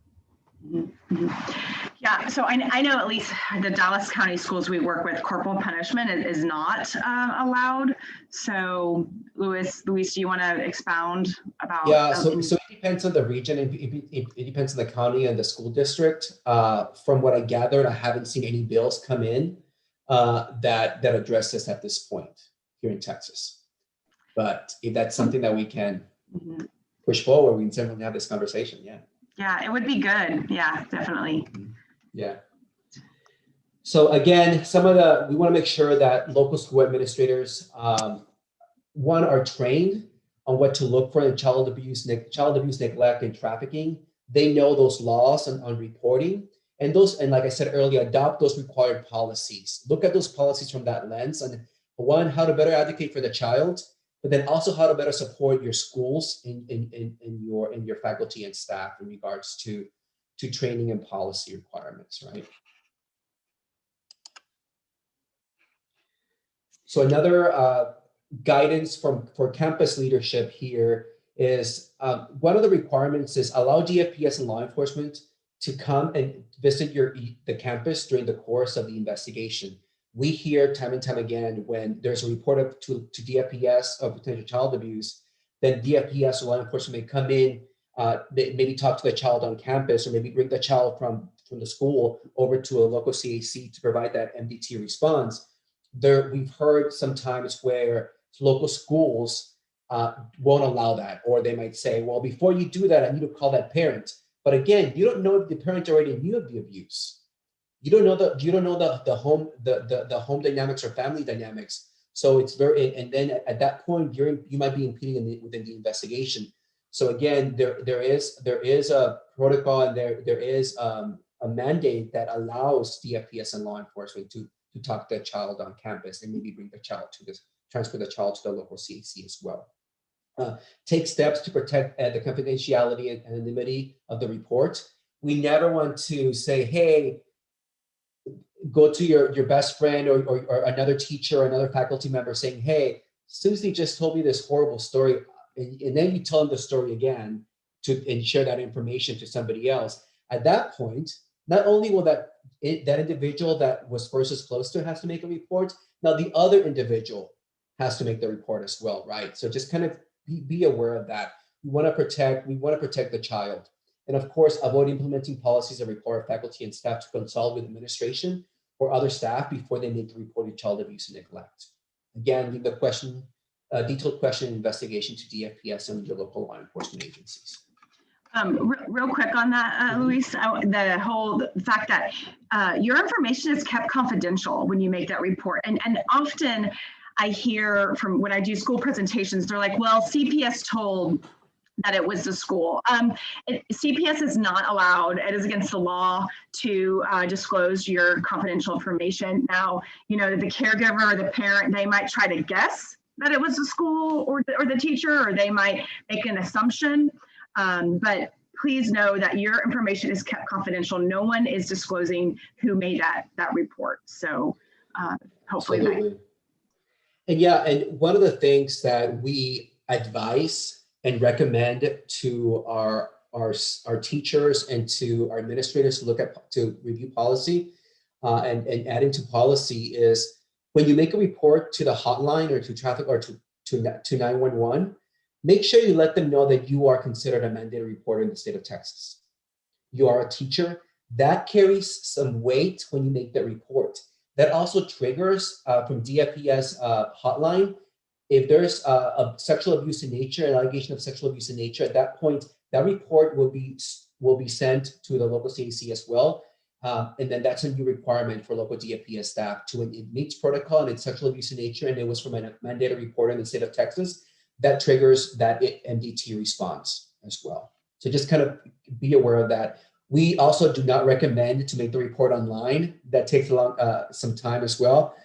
Yeah, so I know at least the Dallas County schools we work with, corporal punishment is not allowed. So Luis, do you want to expound about? Yeah, so it depends on the region. It depends on the county and the school district. From what I gathered, I haven't seen any bills come in that address this at this point here in Texas. But if that's something that we can push forward, we can certainly have this conversation. Yeah. Yeah, it would be good. Yeah, definitely. Yeah. So again, we want to make sure that local school administrators, one, are trained on what to look for in child abuse, neglect, and trafficking. They know those laws on reporting, and like I said earlier, adopt those required policies. Look at those policies from that lens, and one, how to better advocate for the child, but then also how to better support your schools and your faculty and staff in regards to to training and policy requirements, right? So another guidance for campus leadership here is one of the requirements is allow DFPS and law enforcement to come and visit the campus during the course of the investigation. We hear time and time again when there's a report to DFPS of potential child abuse, then DFPS or law enforcement may come in, maybe talk to the child on campus, or maybe bring the child from the school over to a local CAC to provide that MDT response. We've heard sometimes where local schools won't allow that, or they might say, well, before you do that, I need to call that parent. But again, you don't know if the parent already knew of the abuse. You don't know the home dynamics or family dynamics. So it's and then at that point, you might be impeding within the investigation. So again, there is a protocol, and there is a mandate that allows DFPS and law enforcement to talk to the child on campus and maybe bring the child transfer the child to the local CAC as well. Take steps to protect the confidentiality and anonymity of the report. We never want to say, hey, go to your best friend or another teacher or another faculty member saying, hey, Susie just told me this horrible story. And then you tell them the story again and share that information to somebody else. At that point, not only will that individual that was first close to has to make a report, now the other individual has to make the report as well, right? So just kind of be aware of that. We want to protect the child. And of course, avoid implementing policies that require faculty and staff to consult with administration or other staff before they make the report of child abuse and neglect. Again, leave the detailed question and investigation to DFPS and your local law enforcement agencies. Real quick on that, Luis, the whole fact that your information is kept confidential when you make that report. And often I hear from when I do school presentations, they're like, well, CPS told that it was the school. CPS is not allowed, it is against the law to disclose your confidential information. Now, you know, the caregiver or the parent, they might try to guess that it was the school or the teacher, or they might make an assumption. But please know that your information is kept confidential. No one is disclosing who made that report. So hopefully. Absolutely. And yeah, and one of the things that we advise and recommend to our teachers and to our administrators to review policy and add into policy is when you make a report to the hotline or to traffic or to 911, make sure you let them know that you are considered a mandated reporter in the state of Texas. You are a teacher. That carries some weight when you make that report. That also triggers from DFPS hotline. If there's a sexual abuse in nature, an allegation of sexual abuse in nature, at that point, that report will be sent to the local CAC as well. And then that's a new requirement for local DFPS staff when it meets protocol and it's sexual abuse in nature, and it was from a mandated reporter in the state of Texas, that triggers that MDT response as well. So just kind of be aware of that. We also do not recommend to make the report online. That takes some time as well.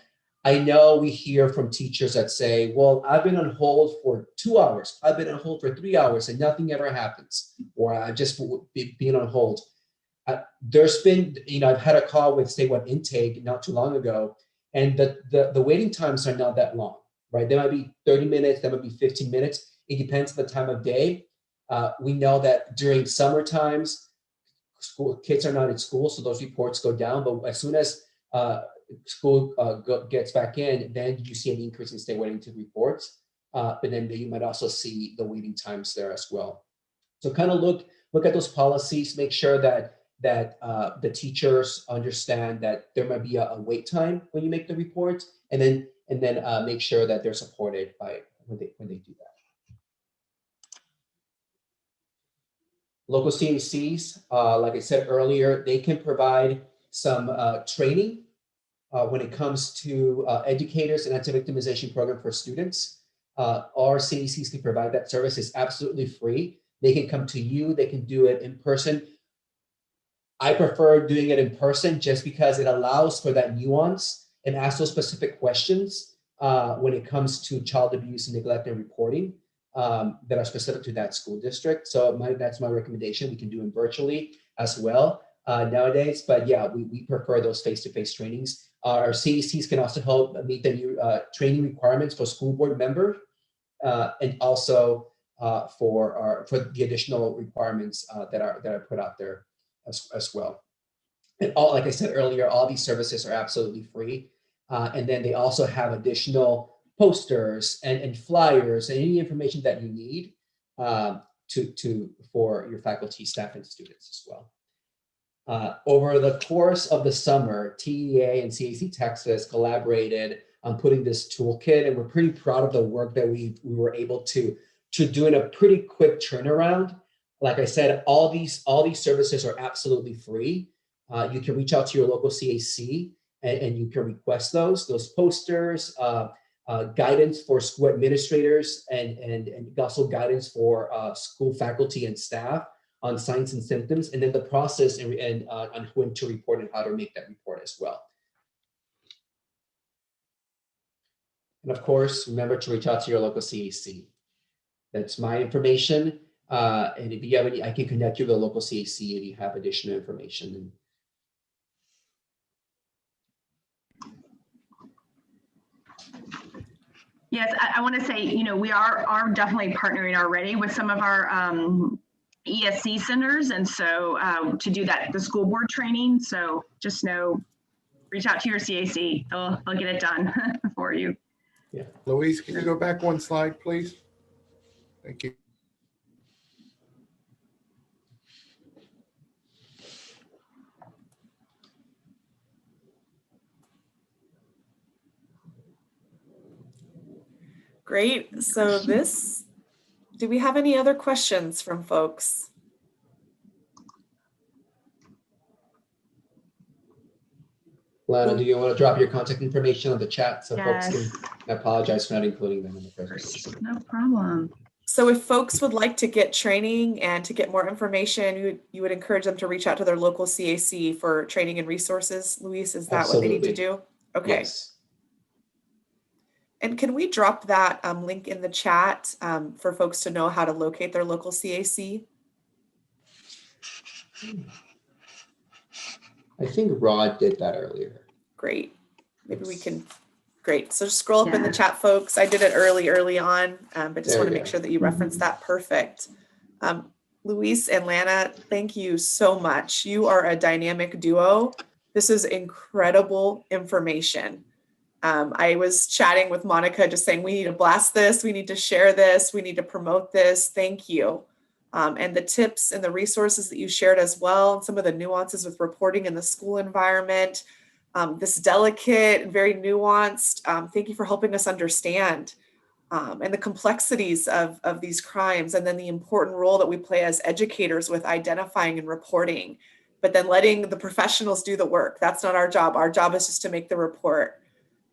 I know we hear from teachers that say, well, I've been on hold for 2 hours. I've been on hold for 3 hours and nothing ever happens. Or I've just been on hold. There's been, I've had a call with statewide intake not too long ago, and the waiting times are not that long, right? They might be 30 minutes, they might be 15 minutes. It depends on the time of day. We know that during summer times, kids are not in school, so those reports go down. But as soon as school gets back in, then you see an increase in state waiting to reports. But then you might also see the waiting times there as well. So kind of look at those policies, make sure that the teachers understand that there might be a wait time when you make the report, and then make sure that they're supported by when they do that. Local CACs, like I said earlier, they can provide some training when it comes to educators and anti-victimization program for students. Our CACs can provide that service. It's absolutely free. They can come to you. They can do it in person. I prefer doing it in person just because it allows for that nuance and ask those specific questions when it comes to child abuse and neglect and reporting that are specific to that school district. So that's my recommendation. We can do it virtually. as well nowadays. But yeah, we prefer those face-to-face trainings. Our CACs can also help meet the new training requirements for school board members, and also for the additional requirements that are put out there as well. And all, like I said earlier, all these services are absolutely free. And then they also have additional posters and flyers and any information that you need for your faculty, staff, and students as well. Over the course of the summer, TEA and CAC Texas collaborated on putting this toolkit, and we're pretty proud of the work that we were able to do in a pretty quick turnaround. Like I said, all these services are absolutely free. You can reach out to your local CAC and you can request those posters, guidance for school administrators, and also guidance for school faculty and staff on signs and symptoms, and then the process and on when to report and how to make that report as well. And of course, remember to reach out to your local CAC. That's my information. And if you have any, I can connect you to the local CAC if you have additional information. Yes, I want to say, you know, we are definitely partnering already with some of our ESC centers, and so to do the school board training. So just know, reach out to your CAC; they'll get it done for you. Yeah. Louise, can you go back one slide, please? Thank you. Great. So do we have any other questions from folks? Lana, do you want to drop your contact information on the chat so Yes. folks can? I apologize for not including them in the presentation. No problem. So if folks would like to get training and to get more information, you would encourage them to reach out to their local CAC for training and resources. Luis, is that what they need to do? Okay. Yes. And can we drop that link in the chat for folks to know how to locate their local CAC? I think Rod did that earlier. Great. Maybe we can. Great. So just scroll up in the chat, folks. I did it early on, but just want to make sure that you reference that. Perfect. Luis and Lana, thank you so much. You are a dynamic duo. This is incredible information. I was chatting with Monica, just saying, we need to blast this. We need to share this. We need to promote this. Thank you. And the tips and the resources that you shared as well, and some of the nuances with reporting in the school environment, this delicate and very nuanced. Thank you for helping us understand and the complexities of these crimes, and then the important role that we play as educators with identifying and reporting, but then letting the professionals do the work. That's not our job. Our job is just to make the report.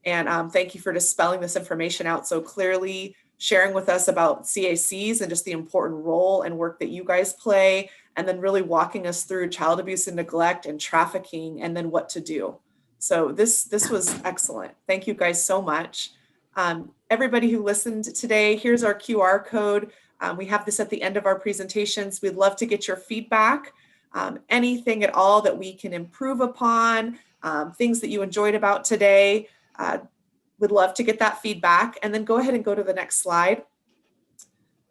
And thank you for dispelling this information out so clearly, sharing with us about CACs and just the important role and work that you guys play, and then really walking us through child abuse and neglect and trafficking, and then what to do. So this was excellent. Thank you guys so much. Everybody who listened today, here's our QR code. We have this at the end of our presentations. We'd love to get your feedback, anything at all that we can improve upon, things that you enjoyed about today. Would love to get that feedback, and then go ahead and go to the next slide.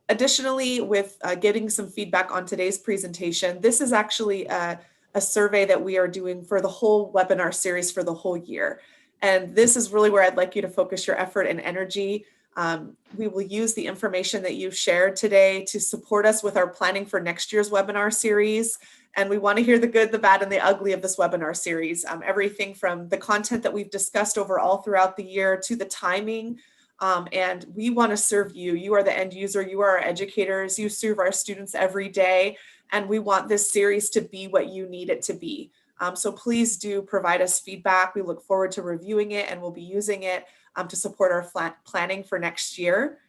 Additionally, with getting some feedback on today's presentation, this is actually a survey that we are doing for the whole webinar series for the whole year. And this is really where I'd like you to focus your effort and energy. We will use the information that you've shared today to support us with our planning for next year's webinar series. And we want to hear the good, the bad, and the ugly of this webinar series. Everything from the content that we've discussed overall throughout the year to the timing. And we want to serve you. You are the end user. You are our educators. You serve our students every day. And we want this series to be what you need it to be. So please do provide us feedback. We look forward to reviewing it, and we'll be using it to support our planning for next year.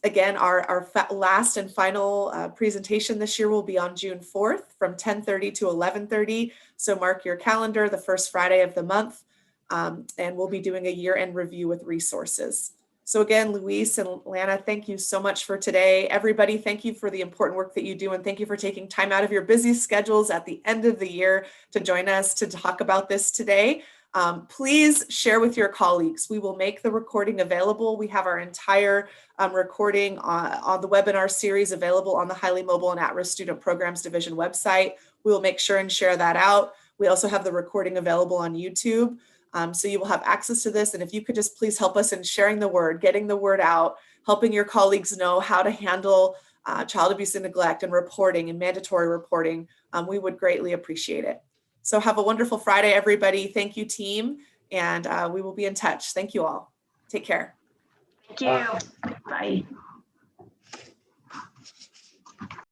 Again, our last and final presentation this year will be on June 4th from 10:30 to 11:30. So mark your calendar, the first Friday of the month, and we'll be doing a year-end review with resources. So again, Luis and Lana, thank you so much for today. Everybody, thank you for the important work that you do, and thank you for taking time out of your busy schedules at the end of the year to join us to talk about this today. Please share with your colleagues. We will make the recording available. We have our entire recording on the webinar series available on the Highly Mobile and At-Risk Student Programs Division website. We will make sure and share that out. We also have the recording available on YouTube. So you will have access to this. And if you could just please help us in sharing the word, getting the word out, helping your colleagues know how to handle child abuse and neglect and reporting and mandatory reporting, we would greatly appreciate it. So have a wonderful Friday, everybody. Thank you, team. And we will be in touch. Thank you all. Take care. Thank you. Bye.